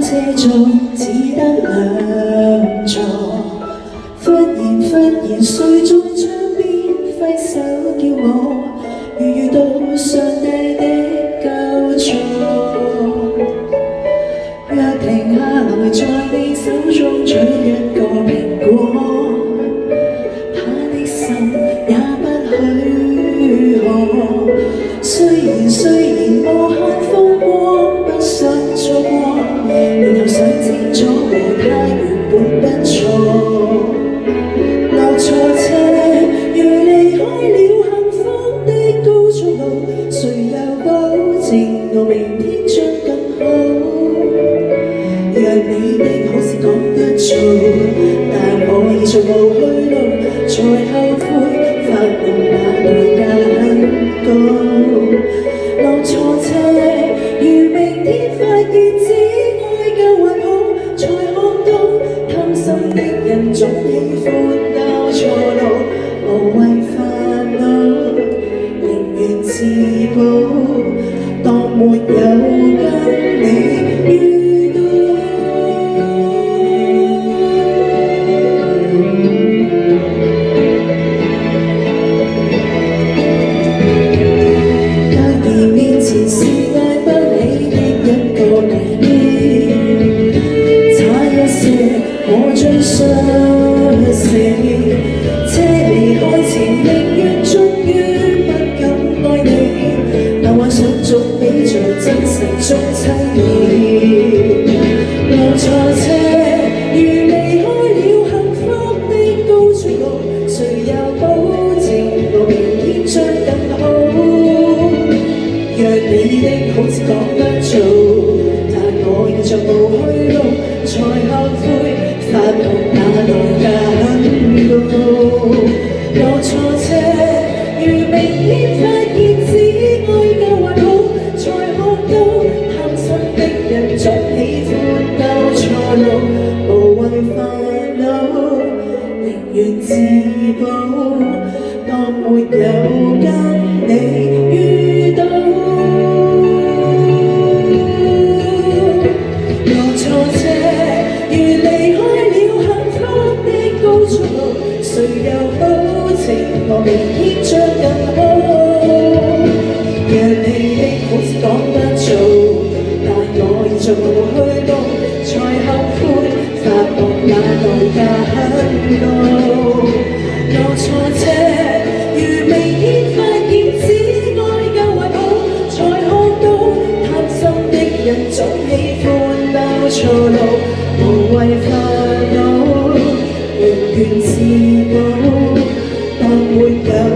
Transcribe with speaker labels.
Speaker 1: 車中只得兩座，忽然水中窗邊揮手叫我，遇到上帝的救助。若停下來在你手中取一個蘋果，他的心也不許可。雖然無限風光不想錯過，然後想清楚和他原本不錯。落錯車，如離開了幸福的高速路，誰又保證我明天將更好？若你的好事講得做，但我已在無去路，才後悔發夢那代價很高。落錯車，如明天發現只愛舊還好，才看到貪心的人總喜歡交錯路，無謂煩惱，寧願自保，當沒有跟你遇到。我最想死，車離開前寧願終於不敢愛你，但幻想總比在真實中凄美。落錯車，如離開了幸福的高速路，誰又保證我明天將更好？若你的好似講得做，但我現在無去路，才後悔。發夢那代價很高，落錯車，如明天發現只愛舊還好，才看到貪心的人總喜歡交錯路，無謂煩惱，寧願自保，當沒有跟你遇到。落錯車，如離開誰又保證我明天將更好？若你的好似講得做，但我已在無去路，才後悔發夢那代價很高。落錯車，如明天發現只愛舊還好，才看到貪心的人總喜歡交錯路，無謂煩惱。願自保，當沒有。